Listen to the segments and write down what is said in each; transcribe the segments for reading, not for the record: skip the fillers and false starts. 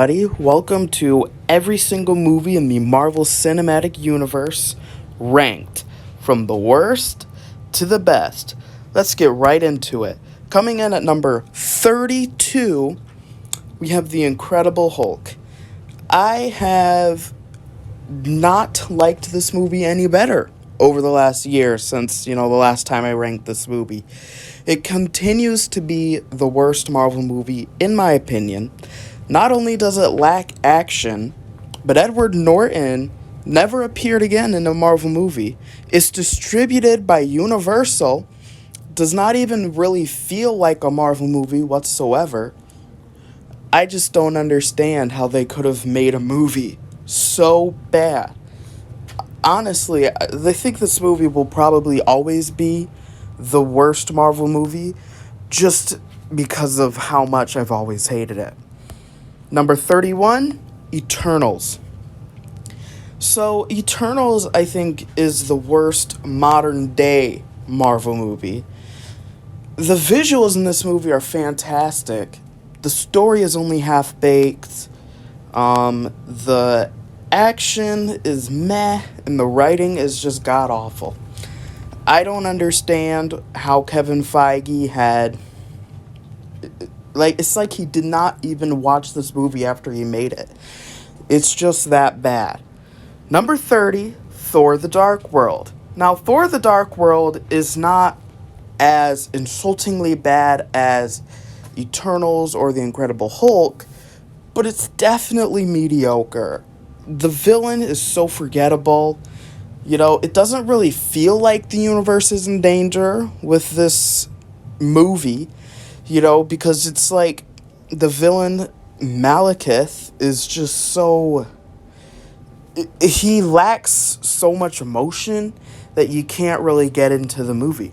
Buddy, welcome to every single movie in the Marvel Cinematic Universe, ranked from the worst to the best. Let's get right into it. Coming in at number 32, we have The Incredible Hulk. I have not liked this movie any better over the last year since, the last time I ranked this movie. It continues to be the worst Marvel movie, in my opinion. Not only does it lack action, but Edward Norton never appeared again in a Marvel movie. It's distributed by Universal, does not even really feel like a Marvel movie whatsoever. I just don't understand how they could have made a movie so bad. Honestly, I think this movie will probably always be the worst Marvel movie just because of how much I've always hated it. Number 31, Eternals. So, Eternals, I think, is the worst modern day Marvel movie. The visuals in this movie are fantastic. The story is only half-baked. The action is meh, and the writing is just god-awful. I don't understand how Kevin Feige had... it's like he did not even watch this movie after he made it. It's just that bad. Number 30, Thor: The Dark World. Now, Thor: The Dark World is not as insultingly bad as Eternals or The Incredible Hulk, but it's definitely mediocre. The villain is so forgettable. It doesn't really feel like the universe is in danger with this movie, because it's like the villain, Malekith, is just so... He lacks so much emotion that you can't really get into the movie.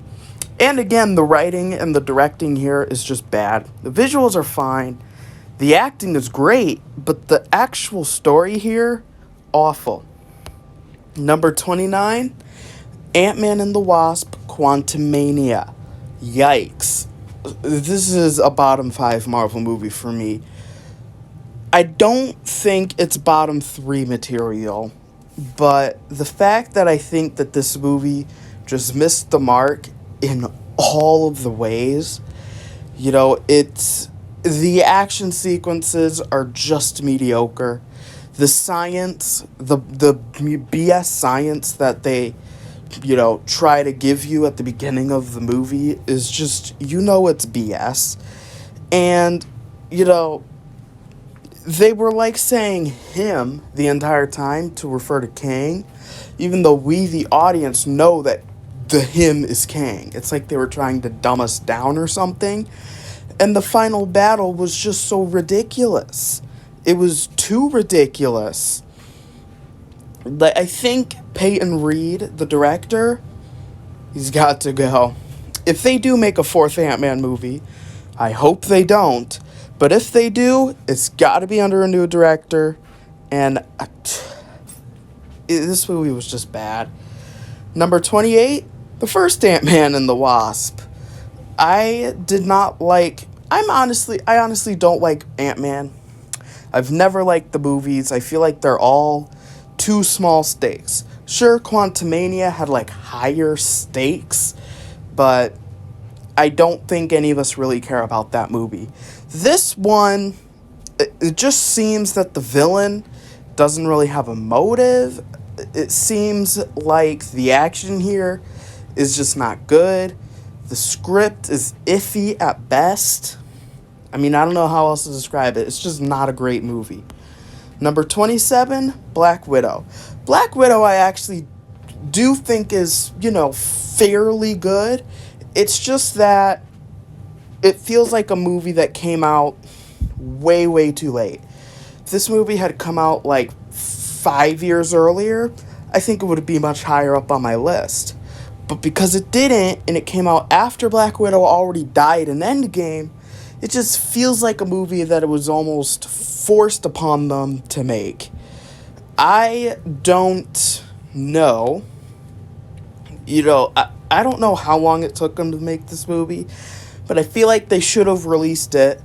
And again, the writing and the directing here is just bad. The visuals are fine. The acting is great, but the actual story here, awful. Number 29, Ant-Man and the Wasp: Quantumania. Yikes. This is a bottom 5 Marvel movie for me. I don't think it's bottom 3 material, but the fact that I think that this movie just missed the mark in all of the ways, it's... The action sequences are just mediocre. The science, the BS science that they, try to give you at the beginning of the movie is just, it's BS. And, they were like saying him the entire time to refer to Kang, even though we, the audience, know that the him is Kang. It's like they were trying to dumb us down or something. And the final battle was just so ridiculous. It was too ridiculous. I think Peyton Reed, the director, he's got to go. If they do make a 4th Ant-Man movie, I hope they don't, but if they do, it's got to be under a new director, and this movie was just bad. Number 28, the first Ant-Man and the Wasp. I honestly don't like Ant-Man. I've never liked the movies. I feel like they're all too small stakes. Sure, Quantumania had higher stakes, but I don't think any of us really care about that movie. This one, it just seems that the villain doesn't really have a motive. It seems like the action here is just not good. The script is iffy at best. I don't know how else to describe it. It's just not a great movie. Number 27, Black Widow. Black Widow I actually do think is, fairly good. It's just that it feels like a movie that came out way, way too late. If this movie had come out 5 years earlier, I think it would be much higher up on my list. But because it didn't, and it came out after Black Widow already died in Endgame, it just feels like a movie that it was almost forced upon them to make. I don't know. I don't know how long it took them to make this movie, but I feel like they should have released it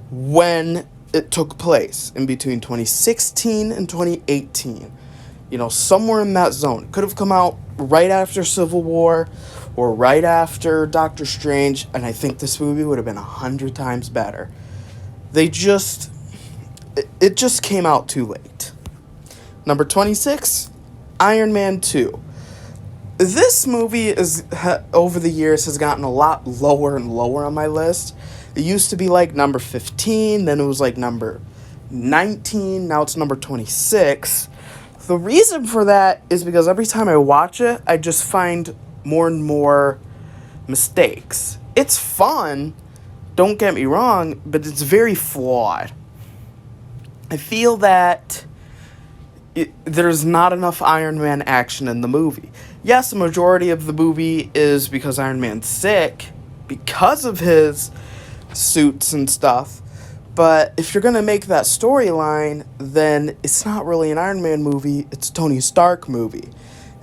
when it took place in between 2016 and 2018. Somewhere in that zone. It could have come out right after Civil War or right after Doctor Strange, and I think this movie would have been 100 times better. It just came out too late. Number 26, Iron Man 2. This movie over the years has gotten a lot lower and lower on my list. It used to be like number 15, then it was like number 19, now it's number 26. The reason for that is because every time I watch it, I just find more and more mistakes. It's fun, don't get me wrong, but it's very flawed. I feel that there's not enough Iron Man action in the movie. Yes, the majority of the movie is because Iron Man's sick, because of his suits and stuff. But if you're going to make that storyline, then it's not really an Iron Man movie, it's a Tony Stark movie.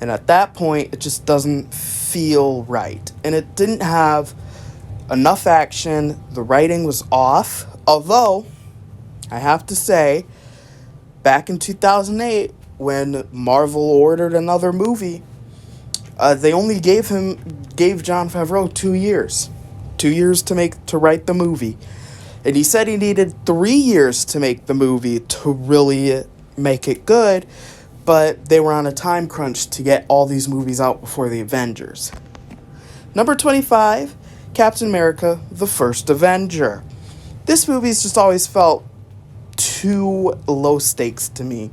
And at that point, it just doesn't feel right. And it didn't have enough action, the writing was off. Although, I have to say, back in 2008, when Marvel ordered another movie, they only gave Jon Favreau 2 years. 2 years to write the movie. And he said he needed 3 years to make the movie to really make it good, but they were on a time crunch to get all these movies out before the Avengers. Number 25, Captain America, The First Avenger. This movie's just always felt too low stakes to me.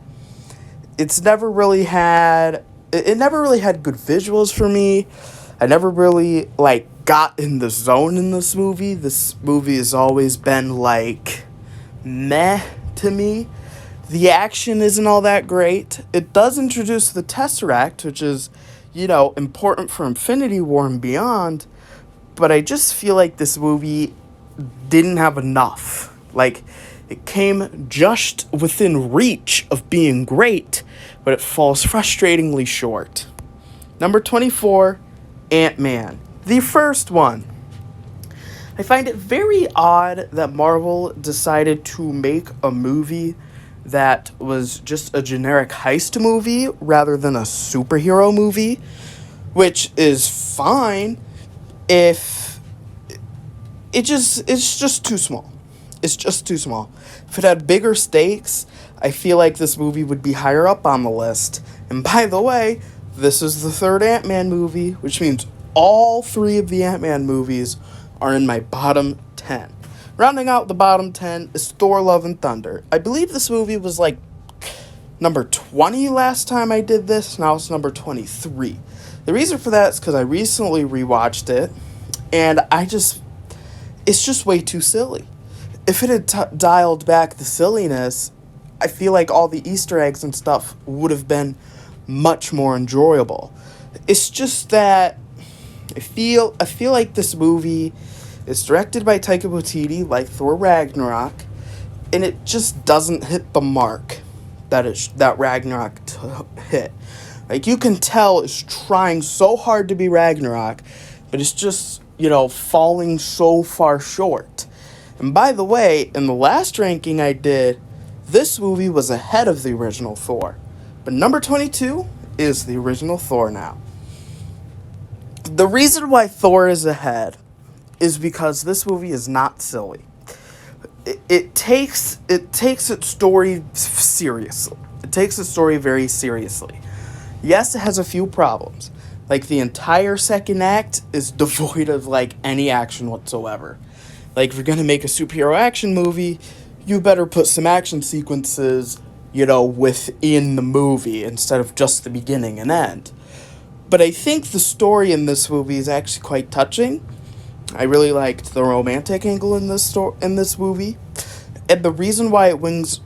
It never really had good visuals for me. I never really got in the zone in this movie. This movie has always been meh to me. The action isn't all that great. It does introduce the Tesseract, which is, important for Infinity War and beyond, but I just feel like this movie didn't have enough. It came just within reach of being great, but it falls frustratingly short. Number 24, Ant-Man. The first one. I find it very odd that Marvel decided to make a movie that was just a generic heist movie rather than a superhero movie, which is fine if it's just too small. It's just too small. If it had bigger stakes, I feel like this movie would be higher up on the list. And by the way, this is the third Ant-Man movie, which means all 3 of the Ant-Man movies are in my bottom 10. Rounding out the bottom 10 is Thor: Love and Thunder. I believe this movie was number 20 last time I did this. Now it's number 23. The reason for that is because I recently rewatched it, and it's just way too silly. If it had dialed back the silliness, I feel like all the Easter eggs and stuff would have been much more enjoyable. It's just that I feel like this movie is directed by Taika Waititi, like Thor Ragnarok, and it just doesn't hit the mark that Ragnarok hit. You can tell it's trying so hard to be Ragnarok, but it's just, falling so far short. And by the way, in the last ranking I did, this movie was ahead of the original Thor. But number 22 is the original Thor now. The reason why Thor is ahead is because this movie is not silly. It takes its story seriously. It takes its story very seriously. Yes, it has a few problems. The entire second act is devoid of any action whatsoever. If you're gonna make a superhero action movie, you better put some action sequences, within the movie instead of just the beginning and end. But I think the story in this movie is actually quite touching. I really liked the romantic angle in this movie. And the reason why it wins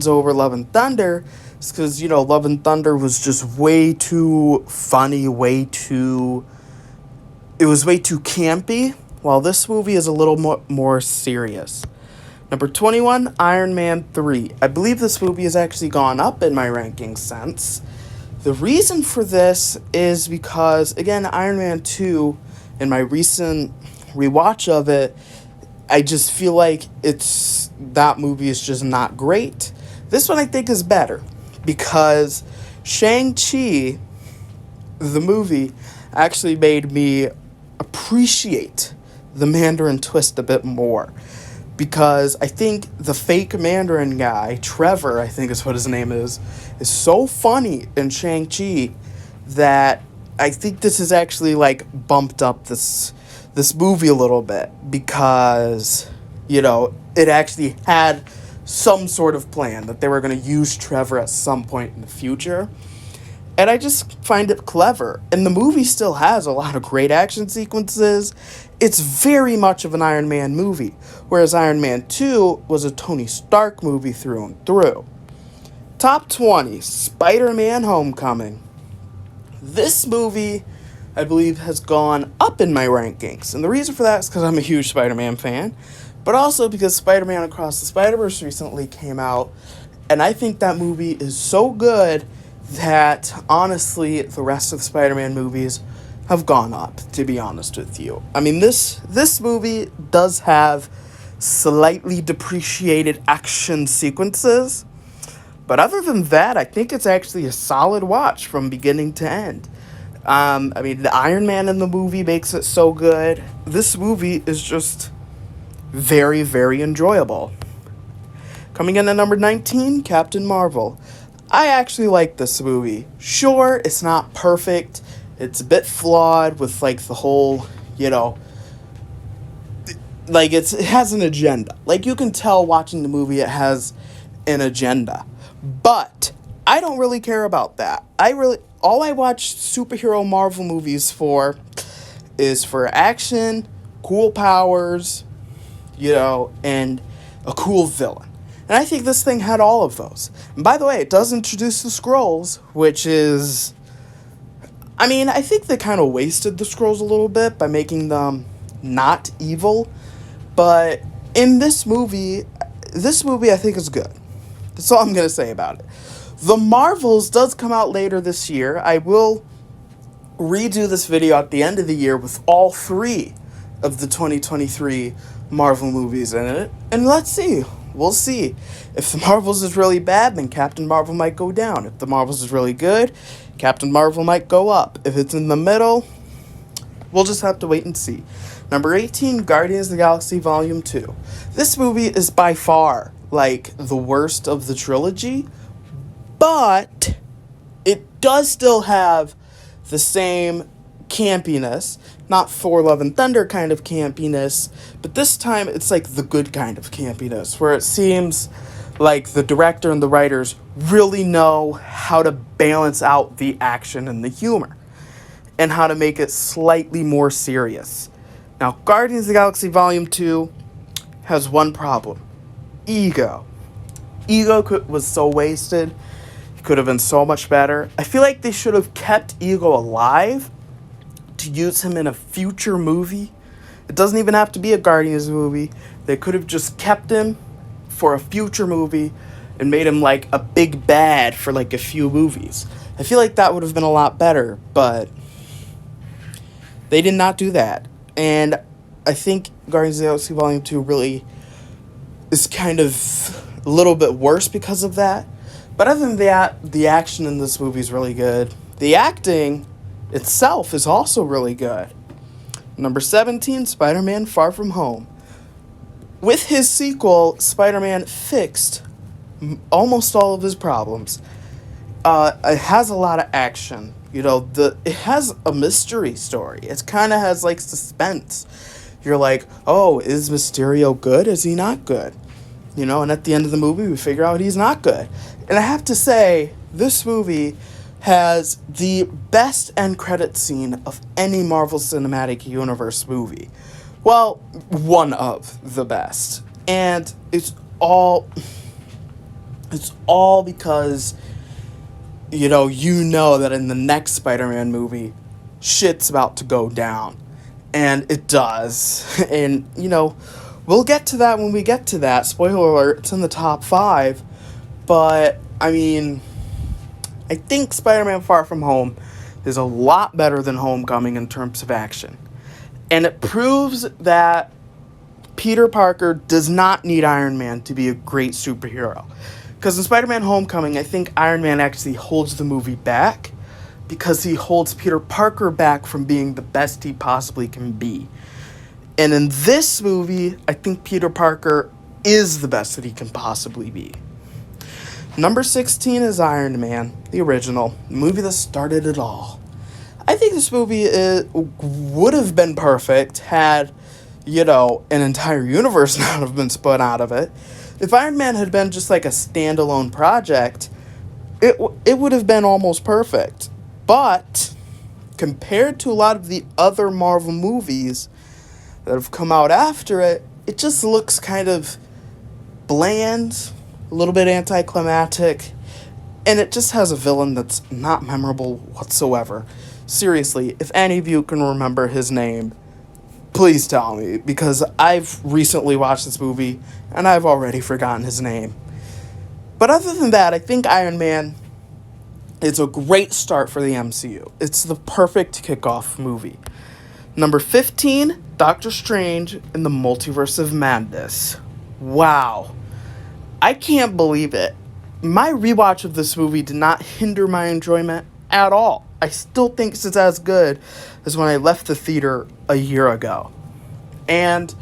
over Love and Thunder is because, Love and Thunder was just way too funny, way too campy, while this movie is a little more serious. Number 21, Iron Man 3. I believe this movie has actually gone up in my ranking since. The reason for this is because, again, Iron Man 2, in my recent rewatch of it, I just feel like it's that movie is just not great. This one I think is better because Shang-Chi, the movie, actually made me appreciate the Mandarin twist a bit more. Because I think the fake Mandarin guy, Trevor, I think is what his name is so funny in Shang-Chi that I think this has actually, like, bumped up this movie a little bit. Because, you know, it actually had some sort of plan that they were going to use Trevor at some point in the future. And I just find it clever. And the movie still has a lot of great action sequences. It's very much of an Iron Man movie, whereas Iron Man 2 was a Tony Stark movie through and through. Top 20, Spider-Man Homecoming. This movie, I believe, has gone up in my rankings. And the reason for that is because I'm a huge Spider-Man fan, but also because Spider-Man Across the Spider-Verse recently came out, and I think that movie is so good that, honestly, the rest of the Spider-Man movies have gone up, to be honest with you. I mean, this movie does have slightly depreciated action sequences, but other than that, I think it's actually a solid watch from beginning to end. I mean, the Iron Man in the movie makes it so good. This movie is just very, very enjoyable. Coming in at number 19, Captain Marvel. I actually like this movie. Sure, it's not perfect. It's a bit flawed with, like, the whole, you know, like, it has an agenda. Like, you can tell watching the movie it has an agenda. But I don't really care about that. All I watch superhero Marvel movies for is for action, cool powers, you know, and a cool villain. And I think this thing had all of those. And by the way, it does introduce the Skrulls, which is... I mean, I think they kind of wasted the Skrulls a little bit by making them not evil. But in this movie I think is good. That's all I'm going to say about it. The Marvels does come out later this year. I will redo this video at the end of the year with all 3 of the 2023 Marvel movies in it. And let's see. We'll see. If the Marvels is really bad, then Captain Marvel might go down. If the Marvels is really good, Captain Marvel might go up. If it's in the middle, we'll just have to wait and see. Number 18, Guardians of the Galaxy Volume 2. This movie is by far, like, the worst of the trilogy, but it does still have the same campiness. Not Thor Love and Thunder kind of campiness, but this time it's like the good kind of campiness, where it seems like the director and the writers really know how to balance out the action and the humor, and how to make it slightly more serious. Now, Guardians of the Galaxy Volume 2 has one problem. Ego. Was so wasted. It could have been so much better. I feel like they should have kept Ego alive to use him in a future movie. It doesn't even have to be a Guardians movie. They could have just kept him for a future movie and made him like a big bad for like a few movies. I feel like that would have been a lot better, but they did not do that. And I think Guardians of the Galaxy Volume 2 really is kind of a little bit worse because of that. But other than that, the action in this movie is really good. The acting itself is also really good. Number 17, Spider-Man Far From Home. With his sequel, Spider-Man fixed almost all of his problems. It has a lot of action. You know, it has a mystery story. It kind of has, like, suspense. You're like, oh, is Mysterio good? Is he not good? You know, and at the end of the movie, we figure out he's not good. And I have to say, this movie has the best end credit scene of any Marvel Cinematic Universe movie. Well, one of the best. And it's all because, you know that in the next Spider-Man movie, shit's about to go down. And it does. And, we'll get to that when we get to that. Spoiler alert, it's in the top 5. But, I mean, I think Spider-Man Far From Home is a lot better than Homecoming in terms of action. And it proves that Peter Parker does not need Iron Man to be a great superhero. Because in Spider-Man Homecoming, I think Iron Man actually holds the movie back because he holds Peter Parker back from being the best he possibly can be. And in this movie, I think Peter Parker is the best that he can possibly be. Number 16 is Iron Man, the original, the movie that started it all. I think this movie would have been perfect had, an entire universe not have been spun out of it. If Iron Man had been just like a standalone project, it would have been almost perfect. But compared to a lot of the other Marvel movies that have come out after it, it just looks kind of bland, a little bit anticlimactic, and it just has a villain that's not memorable whatsoever. Seriously, if any of you can remember his name, please tell me, because I've recently watched this movie and I've already forgotten his name. But other than that, I think Iron Man is a great start for the MCU. It's the perfect kickoff movie. Number 15, Doctor Strange in the Multiverse of Madness. Wow. I can't believe it. My rewatch of this movie did not hinder my enjoyment at all. I still think it's as good as when I left the theater a year ago. And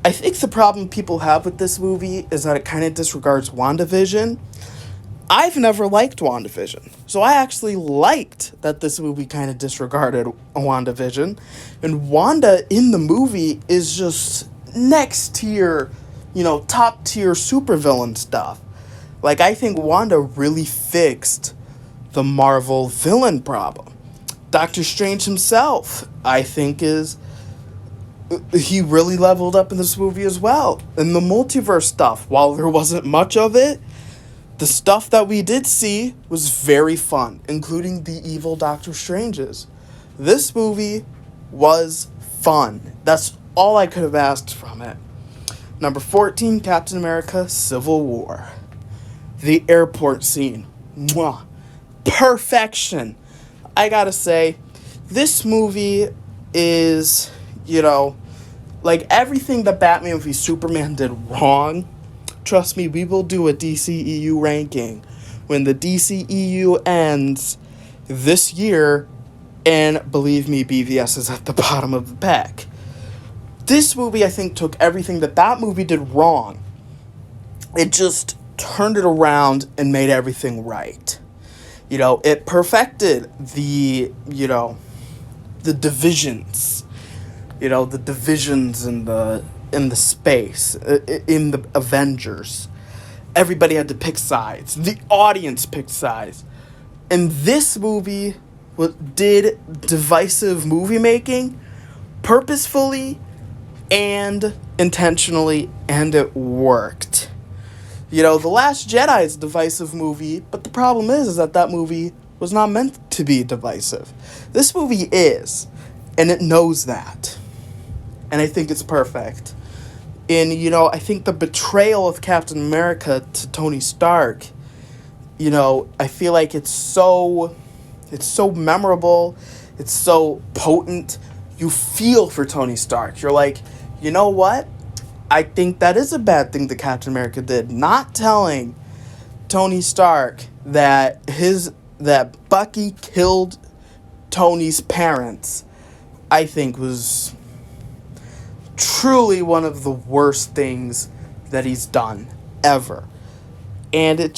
I think the problem people have with this movie is that it kind of disregards WandaVision. I've never liked WandaVision, so I actually liked that this movie kind of disregarded WandaVision. And Wanda in the movie is just next tier, top tier supervillain stuff. Like, I think Wanda really fixed the Marvel villain problem. Doctor Strange himself, I think, he really leveled up in this movie as well. And the multiverse stuff, while there wasn't much of it, the stuff that we did see was very fun, including the evil Doctor Stranges. This movie was fun. That's all I could have asked from it. Number 14, Captain America, Civil War. The airport scene. Mwah. Perfection. I gotta say, this movie is, like everything that Batman v Superman did wrong. Trust me, we will do a DCEU ranking when the DCEU ends this year, and believe me, BVS is at the bottom of the pack. This movie, I think, took everything that movie did wrong. It just turned it around and made everything right. It perfected the divisions. The divisions in the space, in the Avengers. Everybody had to pick sides. The audience picked sides. And this movie did divisive movie making purposefully and intentionally, and it worked. The Last Jedi is a divisive movie, but the problem is that movie was not meant to be divisive. This movie is, and it knows that. And I think it's perfect. And, I think the betrayal of Captain America to Tony Stark, I feel like it's so memorable, it's so potent. You feel for Tony Stark. You're like, you know what? I think that is a bad thing that Captain America did. Not telling Tony Stark that Bucky killed Tony's parents, I think was truly one of the worst things that he's done ever. And I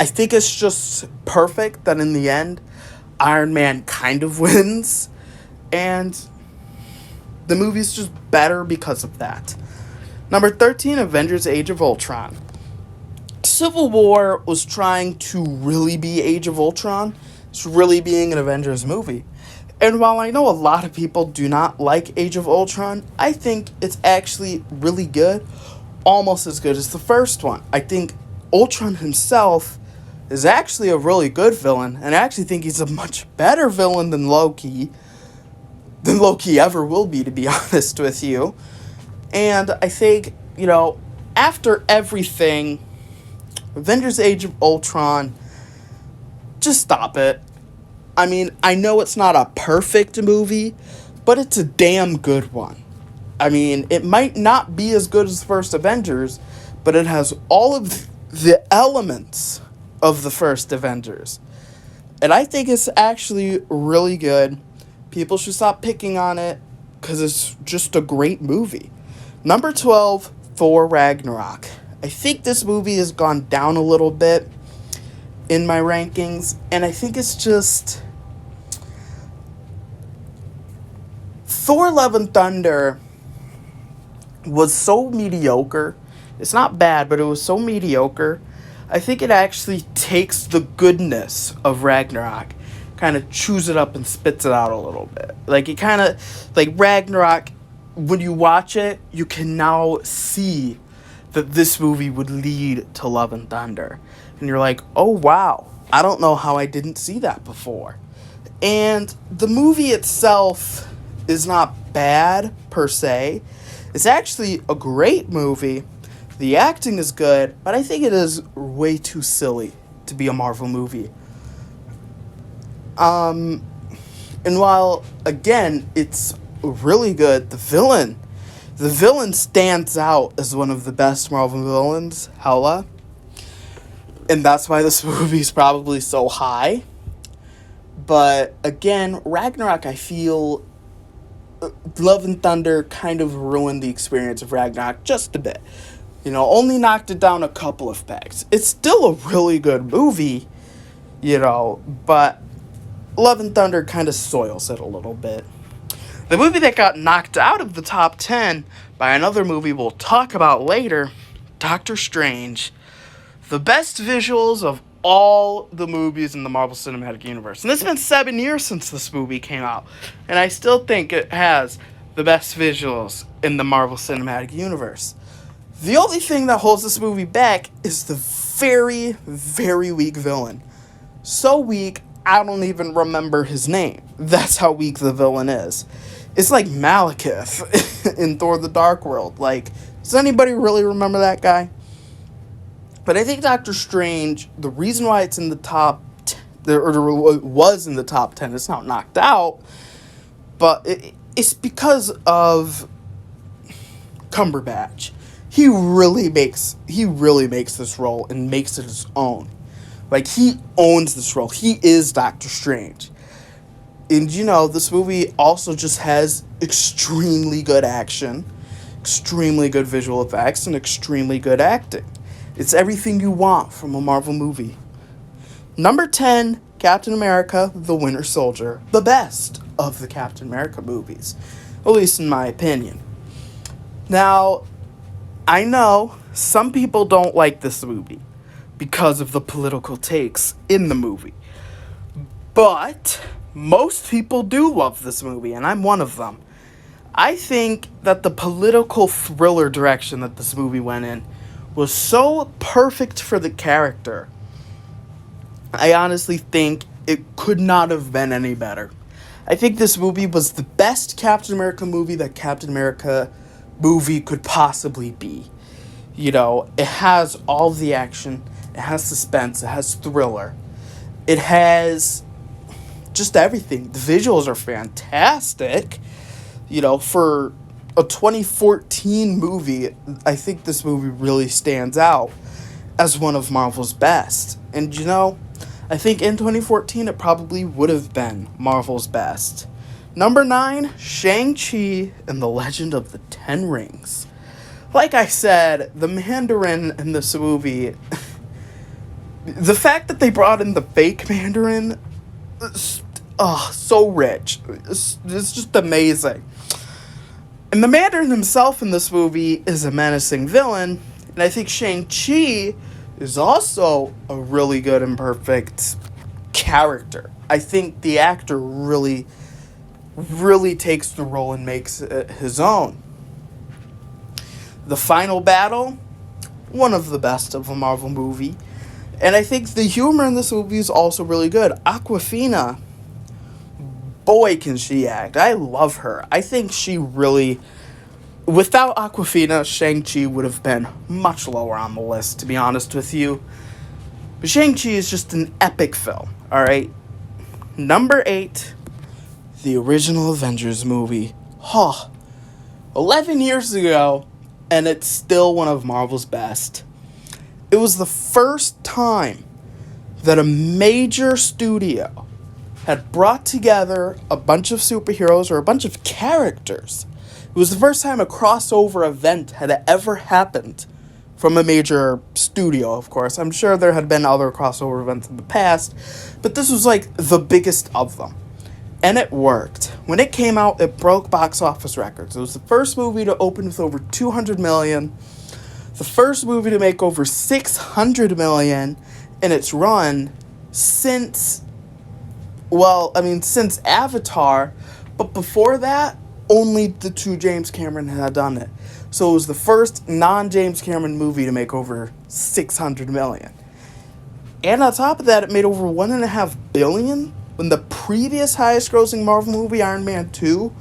think it's just perfect that in the end, Iron Man kind of wins. And the movie's just better because of that. Number 13, Avengers Age of Ultron. Civil War was trying to really be Age of Ultron. It's really being an Avengers movie. And while I know a lot of people do not like Age of Ultron, I think it's actually really good. Almost as good as the first one. I think Ultron himself is actually a really good villain. And I actually think he's a much better villain than Loki ever will be, to be honest with you. And I think, after everything, Avengers Age of Ultron, just stop it. I know it's not a perfect movie, but it's a damn good one. I mean, it might not be as good as the first Avengers, but it has all of the elements of the first Avengers. And I think it's actually really good. People should stop picking on it because it's just a great movie. Number 12, Thor Ragnarok. I think this movie has gone down a little bit in my rankings, and I think it's just Thor Love and Thunder was so mediocre. It's not bad, but it was so mediocre. I think it actually takes the goodness of Ragnarok, kind of chews it up and spits it out a little bit. Like, it kind of, like Ragnarok, when you watch it, you can now see that this movie would lead to Love and Thunder. And you're like, oh wow, I don't know how I didn't see that before. And the movie itself is not bad, per se. It's actually a great movie. The acting is good, but I think it is way too silly to be a Marvel movie. And while, again, it's really good, the villain stands out as one of the best Marvel villains, Hela. And that's why this movie's probably so high. But, again, Ragnarok, I feel Love and Thunder kind of ruined the experience of Ragnarok just a bit. You know, only knocked it down a couple of pegs. It's still a really good movie, you know, but Love and Thunder kind of soils it a little bit. The movie that got knocked out of the top 10 by another movie we'll talk about later, Doctor Strange. The best visuals of all the movies in the Marvel Cinematic Universe. And it's been 7 years since this movie came out, and I still think it has the best visuals in the Marvel Cinematic Universe. The only thing that holds this movie back is the very, very weak villain. So weak, I don't even remember his name. That's how weak the villain is. It's like Malekith in Thor the Dark World. Like, does anybody really remember that guy? But I think Doctor Strange, the reason why it's in the top, or was in the top 10, it's not knocked out, but it's because of Cumberbatch. He really makes this role and makes it his own. Like, he owns this role. He is Doctor Strange. And, you know, this movie also just has extremely good action, extremely good visual effects, and extremely good acting. It's everything you want from a Marvel movie. Number 10, Captain America, The Winter Soldier. The best of the Captain America movies. At least in my opinion. Now, I know some people don't like this movie because of the political takes in the movie. But most people do love this movie, and I'm one of them. I think that the political thriller direction that this movie went in was so perfect for the character. I honestly think it could not have been any better. I think this movie was the best Captain America movie that Captain America movie could possibly be. You know, it has all the action, it has suspense, it has thriller, it has just everything. The visuals are fantastic. You know, for a 2014 movie, I think this movie really stands out as one of Marvel's best. And, you know, I think in 2014 it probably would have been Marvel's best. Number 9, Shang-Chi and the Legend of the Ten Rings. Like I said, the Mandarin in this movie, the fact that they brought in the fake Mandarin, so rich. It's just amazing. And the Mandarin himself in this movie is a menacing villain, and I think Shang-Chi is also a really good and perfect character. I think the actor really takes the role and makes it his own. The final battle, one of the best of a Marvel movie. And I think the humor in this movie is also really good. Awkwafina, boy can she act. I love her. I think she really, without Awkwafina, Shang-Chi would have been much lower on the list, to be honest with you. But Shang-Chi is just an epic film, alright? Number 8, the original Avengers movie. 11 years ago, and it's still one of Marvel's best. It was the first time that a major studio had brought together a bunch of superheroes or a bunch of characters. It was the first time a crossover event had ever happened from a major studio, of course. I'm sure there had been other crossover events in the past, but this was like the biggest of them. And it worked. When it came out, it broke box office records. It was the first movie to open with over 200 million, the first movie to make over 600 million in its run since Avatar, but before that, only the two James Cameron had done it. So it was the first non-James Cameron movie to make over 600 million. And on top of that, it made over $1.5 billion, when the previous highest grossing Marvel movie, Iron Man 2,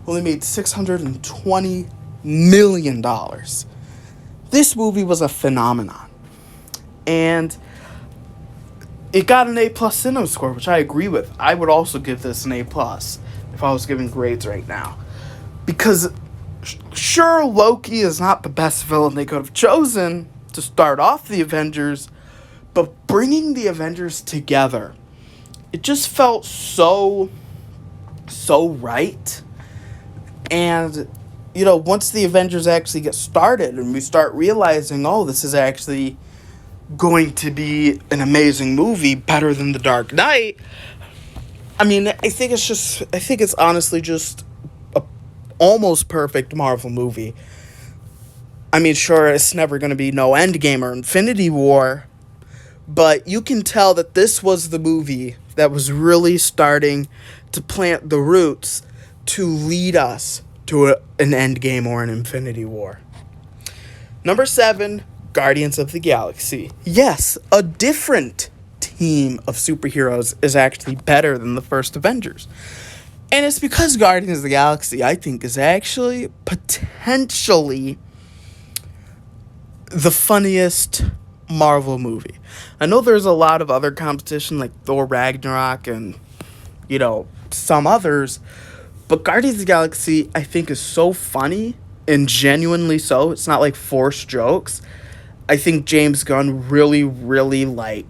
only made $620 million. This movie was a phenomenon. And it got an A+ cinema score, which I agree with. I would also give this an A+ if I was giving grades right now. Because, sure, Loki is not the best villain they could have chosen to start off the Avengers, but bringing the Avengers together, it just felt so right. And, once the Avengers actually get started and we start realizing, this is actually going to be an amazing movie, better than The Dark Knight, I think it's honestly just a almost perfect Marvel movie. Sure, it's never going to be no Endgame or Infinity War, but you can tell that this was the movie that was really starting to plant the roots to lead us to an Endgame or an Infinity War. Number 7, Guardians of the Galaxy. Yes, a different team of superheroes is actually better than the first Avengers. And it's because Guardians of the Galaxy, I think, is actually potentially the funniest Marvel movie. I know there's a lot of other competition like Thor Ragnarok and, some others, but Guardians of the Galaxy, I think, is so funny and genuinely so. It's not like forced jokes. I think James Gunn really, really,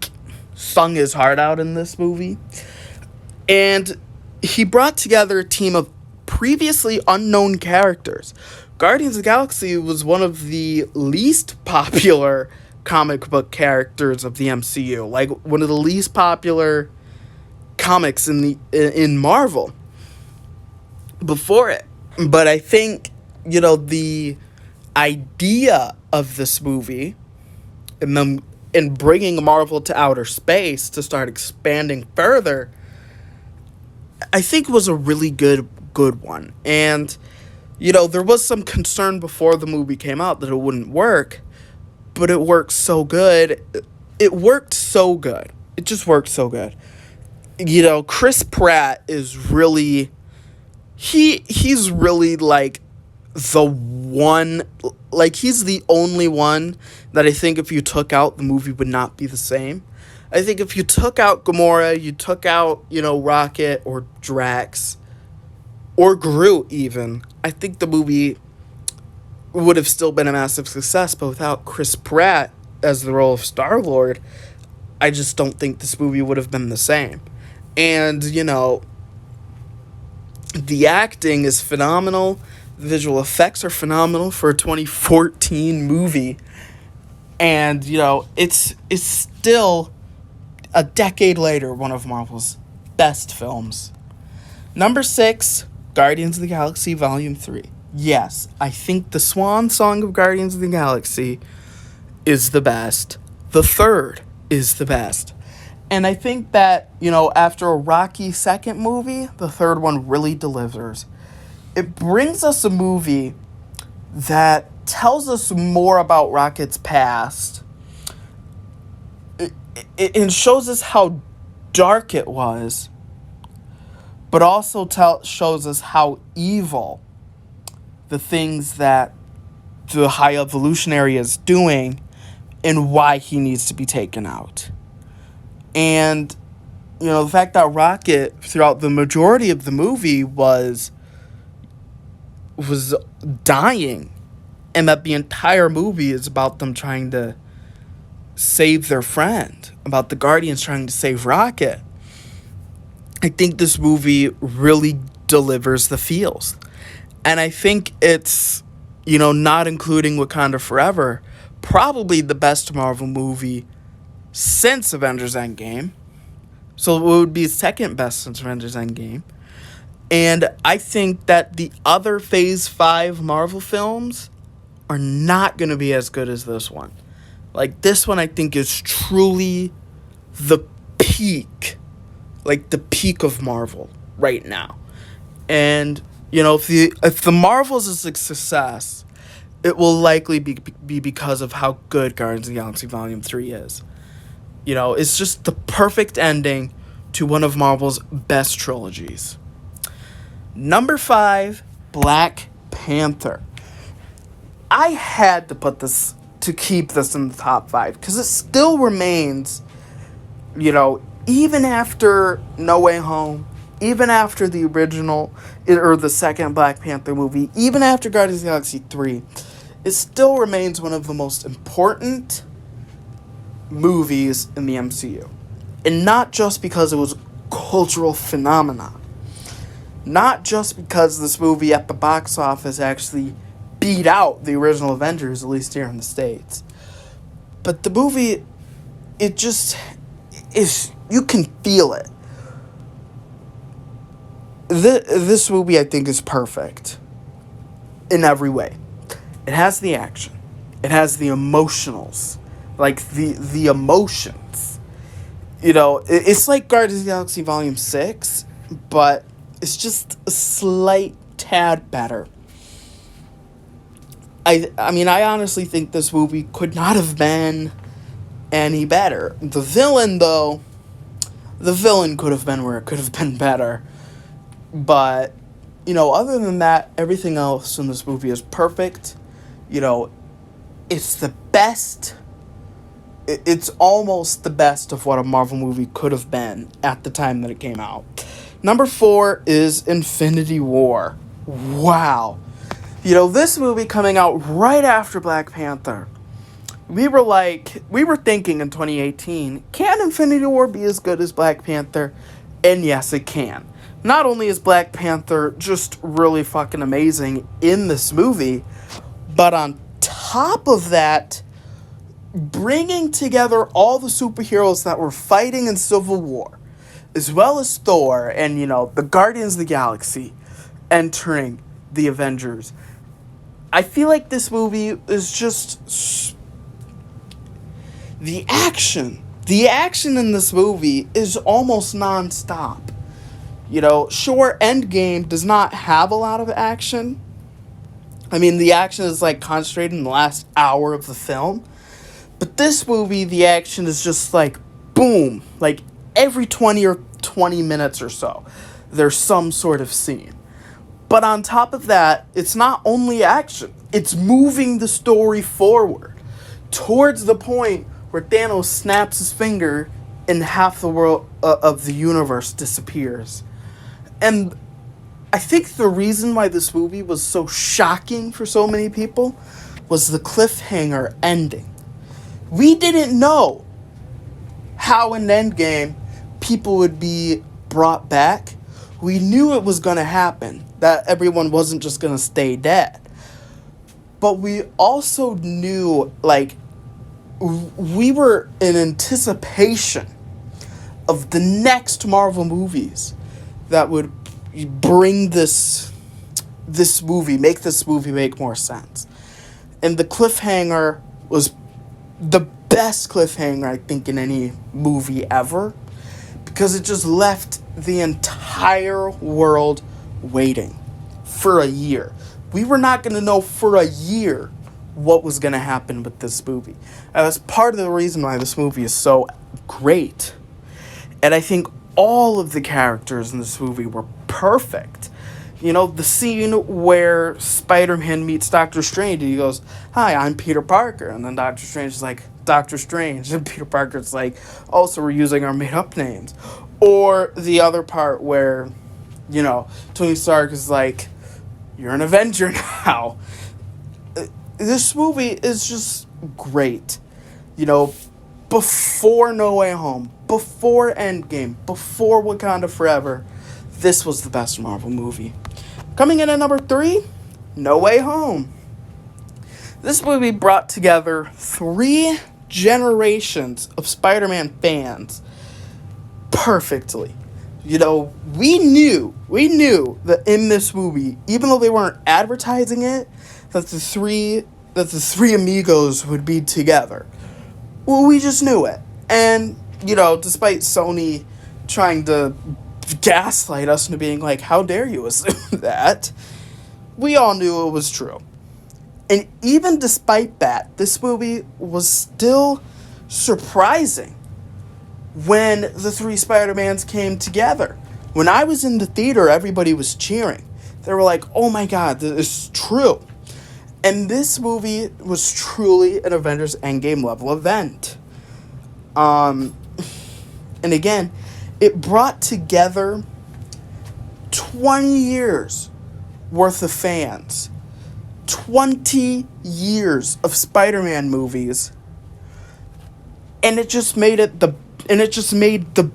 sung his heart out in this movie. And he brought together a team of previously unknown characters. Guardians of the Galaxy was one of the least popular comic book characters of the MCU. One of the least popular comics in Marvel before it. But I think, the idea of this movie and bringing Marvel to outer space to start expanding further, I think was a really good one. And, there was some concern before the movie came out that it wouldn't work, but it worked so good. It worked so good. It just worked so good. Chris Pratt is really, he's really, the one, he's the only one that I think if you took out, the movie would not be the same. I think if you took out Gamora, you took out, Rocket or Drax or Groot even, I think the movie would have still been a massive success, but without Chris Pratt as the role of Star-Lord, I just don't think this movie would have been the same. And, the acting is phenomenal. The visual effects are phenomenal for a 2014 movie. And, it's still, a decade later, one of Marvel's best films. Number 6, Guardians of the Galaxy Volume 3. Yes, I think the swan song of Guardians of the Galaxy is the best. The third is the best. And I think that, after a rocky second movie, the third one really delivers. It brings us a movie that tells us more about Rocket's past. It shows us how dark it was, but also shows us how evil the things that the High Evolutionary is doing and why he needs to be taken out. And, the fact that Rocket, throughout the majority of the movie, was, was dying, and that the entire movie is about them trying to save their friend, about the Guardians trying to save Rocket. I think this movie really delivers the feels. And I think it's, not including Wakanda Forever, probably the best Marvel movie since Avengers Endgame. So it would be second best since Avengers Endgame. And I think that the other Phase 5 Marvel films are not going to be as good as this one. Like, this one I think is truly the peak. Like, the peak of Marvel right now. And, if the Marvel's is a success, it will likely be because of how good Guardians of the Galaxy Volume 3 is. It's just the perfect ending to one of Marvel's best trilogies. Number 5, Black Panther. I had to keep this in the top 5, because it still remains, even after No Way Home, even after the original, or the second Black Panther movie, even after Guardians of the Galaxy 3, it still remains one of the most important movies in the MCU. And not just because it was a cultural phenomenon. Not just because this movie at the box office actually beat out the original Avengers, at least here in the States. But the movie, it just is, you can feel it. This movie, I think, is perfect in every way. It has the action. It has the emotionals. Like, the emotions. It's like Guardians of the Galaxy Volume 6, but it's just a slight tad better. I mean, I honestly think this movie could not have been any better. The villain could have been where it could have been better. But, other than that, everything else in this movie is perfect. It's the best. It's almost the best of what a Marvel movie could have been at the time that it came out. Number 4 is Infinity War. Wow. This movie coming out right after Black Panther. We were thinking in 2018, can Infinity War be as good as Black Panther? And yes, it can. Not only is Black Panther just really fucking amazing in this movie, but on top of that, bringing together all the superheroes that were fighting in Civil War, as well as Thor and, the Guardians of the Galaxy entering the Avengers. I feel like this movie is just the action. The action in this movie is almost nonstop. Sure, Endgame does not have a lot of action. I mean, the action is, concentrated in the last hour of the film. But this movie, the action is just, boom. Every 20 minutes or so, there's some sort of scene. But on top of that, it's not only action. It's moving the story forward towards the point where Thanos snaps his finger and half the world of the universe disappears. And I think the reason why this movie was so shocking for so many people was the cliffhanger ending. We didn't know how in Endgame people would be brought back. We knew it was going to happen, that everyone wasn't just going to stay dead. But we also knew, we were in anticipation of the next Marvel movies that would bring this movie, make this movie make more sense. And the cliffhanger was the best cliffhanger, I think, in any movie ever, because it just left the entire world waiting for a year. We were not going to know for a year what was going to happen with this movie. And that's part of the reason why this movie is so great. And I think all of the characters in this movie were perfect. The scene where Spider-Man meets Doctor Strange and he goes, "Hi, I'm Peter Parker." And then Doctor Strange is like, "Doctor Strange." And Peter Parker's like, "Oh, so we're using our made-up names." Or the other part where, Tony Stark is like, You're an Avenger now. This movie is just great. You know, before No Way Home, before Endgame, before Wakanda Forever, this was the best Marvel movie. Coming in at number 3, No Way Home. This movie brought together 3 generations of Spider-Man fans perfectly. You know, we knew that in this movie, even though they weren't advertising it, that the three amigos would be together. Well, we just knew it. And, you know, despite Sony trying to gaslight us into being like, how dare you assume that, we all knew it was true. And even despite that, this movie was still surprising when the 3 Spider-Mans came together. When I was in the theater, everybody was cheering. They were like, oh my god, this is true. And this movie was truly an Avengers Endgame level event. And again, it brought together 20 years worth of fans. 20 years of Spider-Man movies. And it just made the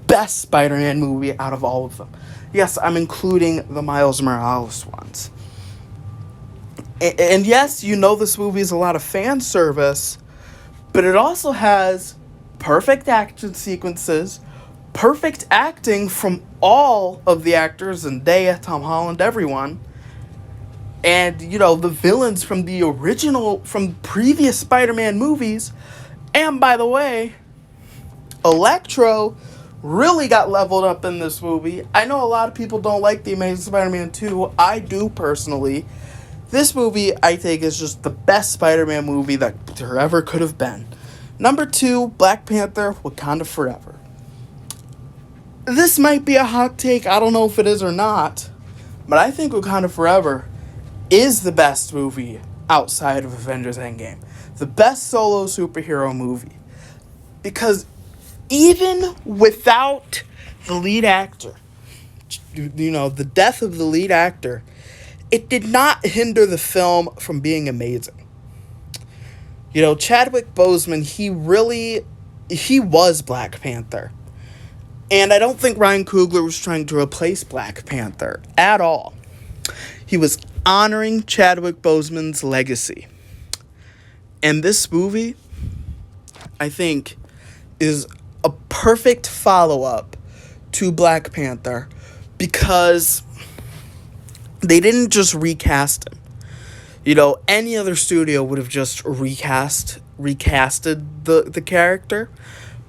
best Spider-Man movie out of all of them. Yes, I'm including the Miles Morales ones. And yes, you know this movie is a lot of fan service, but it also has perfect action sequences, perfect acting from all of the actors, Zendaya, Tom Holland, everyone. And, you know, the villains from previous Spider-Man movies. And by the way, Electro really got leveled up in this movie. I know a lot of people don't like The Amazing Spider-Man 2. I do personally. This movie, I think, is just the best Spider-Man movie that there ever could have been. Number 2, Black Panther, Wakanda Forever. This might be a hot take. I don't know if it is or not. But I think Wakanda Forever is the best movie outside of Avengers Endgame. The best solo superhero movie. Because even without the lead actor, you know, the death of the lead actor, it did not hinder the film from being amazing. You know, Chadwick Boseman, he was Black Panther. And I don't think Ryan Coogler was trying to replace Black Panther at all. He was honoring Chadwick Boseman's legacy. And this movie, I think, is a perfect follow-up to Black Panther because they didn't just recast him. You know, any other studio would have just recasted the character.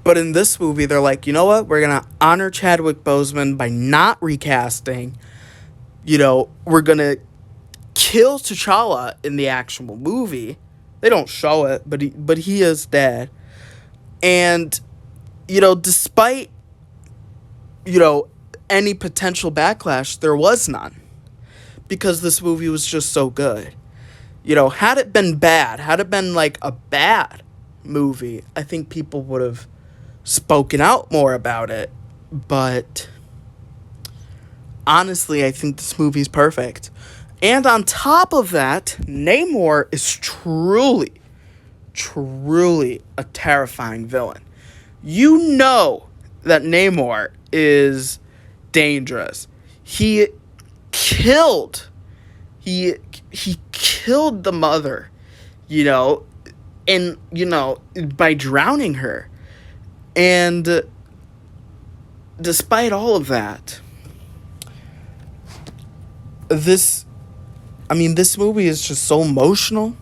But in this movie, they're like, you know what? We're going to honor Chadwick Boseman by not recasting. You know, we're going to kill T'Challa in the actual movie. They don't show it, but he is dead. And, you know, despite, you know, any potential backlash, there was none. Because this movie was just so good. You know, had it been bad, had it been like a bad movie, I think people would have spoken out more about it. But honestly, I think this movie's perfect. And on top of that, Namor is truly a terrifying villain. You know that Namor is dangerous. He killed the mother, you know, and, you know, by drowning her. And despite all of that, this movie is just so emotional.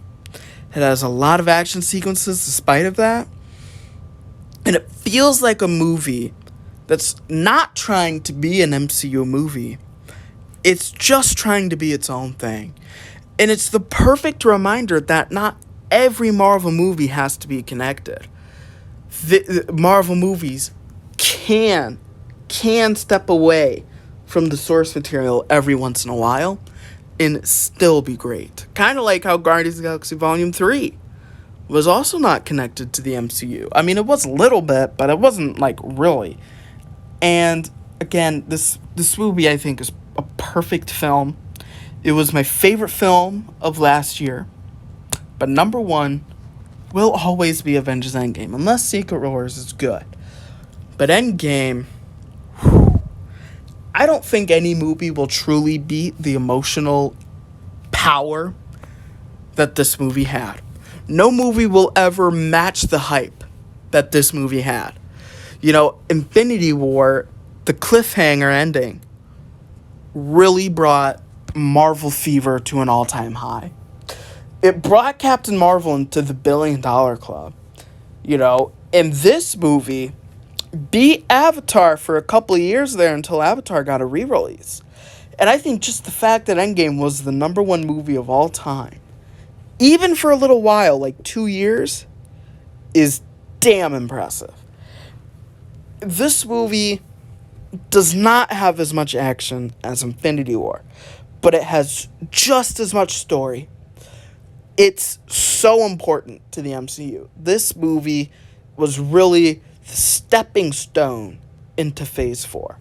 It has a lot of action sequences despite of that. And it feels like a movie that's not trying to be an MCU movie. It's just trying to be its own thing. And it's the perfect reminder that not every Marvel movie has to be connected. The Marvel movies can step away from the source material every once in a while and still be great. Kind of like how Guardians of the Galaxy Volume 3 was also not connected to the MCU. I mean, it was a little bit, but it wasn't, like, really. And, again, this movie, I think, is a perfect film. It was my favorite film of last year. But number one will always be Avengers Endgame, unless Secret Wars is good. But Endgame, I don't think any movie will truly beat the emotional power that this movie had. No movie will ever match the hype that this movie had. You know, Infinity War, the cliffhanger ending, really brought Marvel fever to an all-time high. It brought Captain Marvel into the $1 billion club. You know, and this movie beat Avatar for a couple of years there until Avatar got a re-release. And I think just the fact that Endgame was the number one movie of all time, even for a little while, like 2 years, is damn impressive. This movie does not have as much action as Infinity War, but it has just as much story. It's so important to the MCU. This movie was really the stepping stone into Phase 4.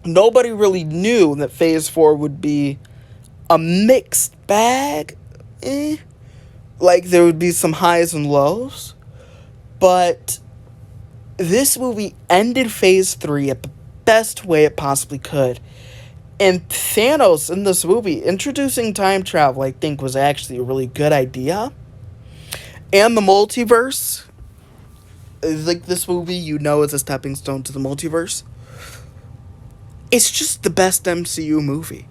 Nobody really knew that Phase 4 would be a mixed bag. Like, there would be some highs and lows. But this movie ended Phase 3 at the best way it possibly could. And Thanos in this movie, introducing time travel, I think, was actually a really good idea. And the multiverse, like this movie, you know, is a stepping stone to the multiverse. It's just the best MCU movie.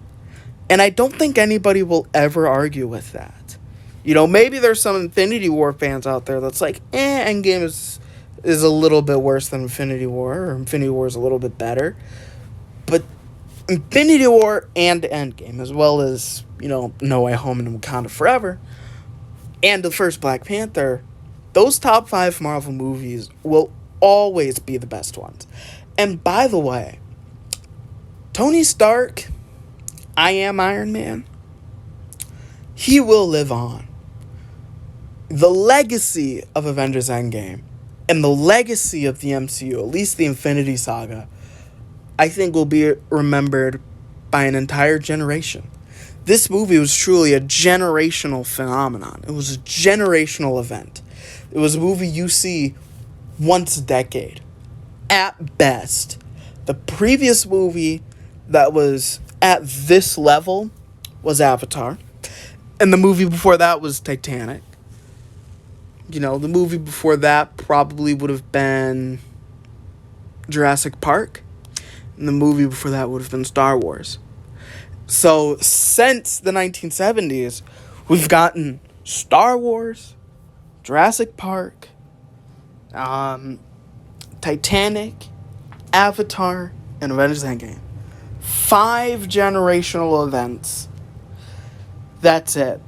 And I don't think anybody will ever argue with that. You know, maybe there's some Infinity War fans out there that's like, Endgame is a little bit worse than Infinity War, or Infinity War is a little bit better. But Infinity War and Endgame, as well as, you know, No Way Home and Wakanda Forever, and the first Black Panther, those top 5 Marvel movies will always be the best ones. And by the way, Tony Stark, I Am Iron Man, he will live on. The legacy of Avengers Endgame and the legacy of the MCU, at least the Infinity Saga, I think will be remembered by an entire generation. This movie was truly a generational phenomenon. It was a generational event. It was a movie you see once a decade, at best. The previous movie that was at this level was Avatar. And the movie before that was Titanic. You know, the movie before that probably would have been Jurassic Park. And the movie before that would have been Star Wars. So, since the 1970s, we've gotten Star Wars, Jurassic Park, Titanic, Avatar, and Avengers Endgame. 5 generational events. That's it.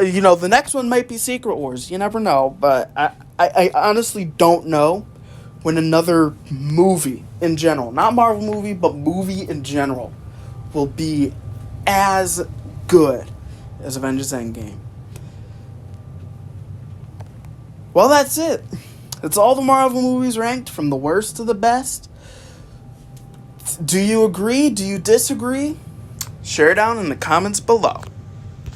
You know, the next one might be Secret Wars. You never know. But I honestly don't know when another movie in general, not Marvel movie, but movie in general, will be as good as Avengers Endgame. Well, that's it. It's all the Marvel movies ranked from the worst to the best. Do you agree? Do you disagree? Share it down in the comments below.